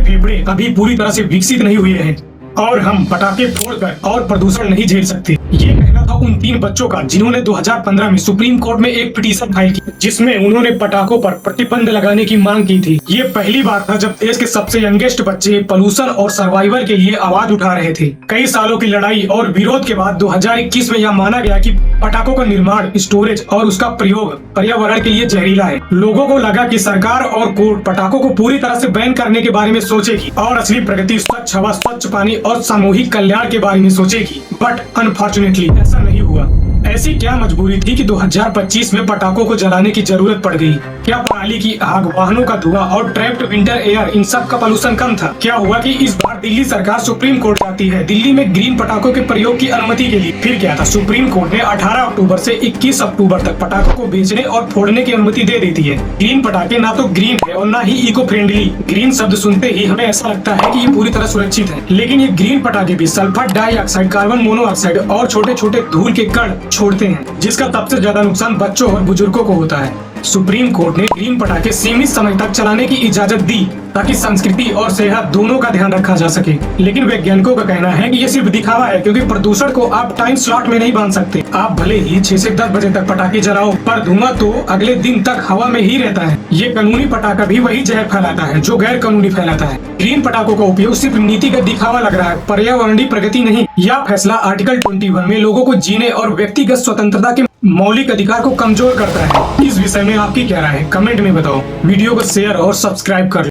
हमारे फेफड़े अभी पूरी तरह से विकसित नहीं हुए हैं और हम पटाखे फोड़कर और प्रदूषण नहीं झेल सकते। ये कहना था उन 3 बच्चों का जिन्होंने 2015 में सुप्रीम कोर्ट में एक पिटीशन फाइल की, जिसमें उन्होंने पटाखों पर प्रतिबंध लगाने की मांग की थी। ये पहली बार था जब देश के सबसे यंगेस्ट बच्चे पोल्यूशन और सर्वाइवल के लिए आवाज उठा रहे थे। कई सालों की लड़ाई और विरोध के बाद 2021 में यह माना गया कि पटाखों का निर्माण, स्टोरेज और उसका प्रयोग पर्यावरण के लिए जहरीला है। लोगों को लगा कि सरकार और कोर्ट पटाखों को पूरी तरह से बैन करने के बारे में सोचेगी और असली प्रगति स्वच्छ हवा, स्वच्छ पानी और सामूहिक कल्याण के बारे में सोचेगी। बट अनफॉर्चुनेटली ऐसा नहीं हुआ। ऐसी क्या मजबूरी थी कि 2025 में पटाखों को जलाने की जरूरत पड़ गई? क्या पराली की आग, वाहनों का धुआं और ट्रैप्ड विंटर एयर, इन सब का पोल्यूशन कम था? क्या हुआ कि इस बार दिल्ली सरकार सुप्रीम कोर्ट जाती है दिल्ली में ग्रीन पटाखों के प्रयोग की अनुमति के लिए? फिर क्या था, सुप्रीम कोर्ट ने 18 अक्टूबर से 21 अक्टूबर तक पटाखों को बेचने और फोड़ने की अनुमति दे देती है। ग्रीन पटाखे ना तो ग्रीन है और ना ही इको फ्रेंडली। ग्रीन शब्द सुनते ही हमें ऐसा लगता है कि ये पूरी तरह सुरक्षित है, लेकिन ये ग्रीन पटाखे भी सल्फर डाइऑक्साइड, कार्बन मोनोऑक्साइड और छोटे छोटे धूल के कण छोड़ते हैं, जिसका सबसे ज्यादा नुकसान बच्चों और बुजुर्गों को होता है। सुप्रीम कोर्ट ने ग्रीन पटाखे सीमित समय तक चलाने की इजाजत दी ताकि संस्कृति और सेहत दोनों का ध्यान रखा जा सके। लेकिन वैज्ञानिकों का कहना है कि ये सिर्फ दिखावा है, क्योंकि प्रदूषण को आप टाइम स्लॉट में नहीं बांध सकते। आप भले ही 6 से 10 बजे तक पटाखे जलाओ, पर धुआं तो अगले दिन तक हवा में ही रहता है। ये कानूनी पटाखा भी वही जहर फैलाता है जो गैर कानूनी फैलाता है। ग्रीन पटाखों का उपयोग सिर्फ नीतिगत दिखावा लग रहा है, पर्यावरणीय प्रगति नहीं। यह फैसला आर्टिकल 21 में लोगों को जीने और व्यक्तिगत स्वतंत्रता के मौलिक अधिकार को कमजोर करता है। इस विषय में आपकी क्या राय है? कमेंट में बताओ। वीडियो को शेयर और सब्सक्राइब कर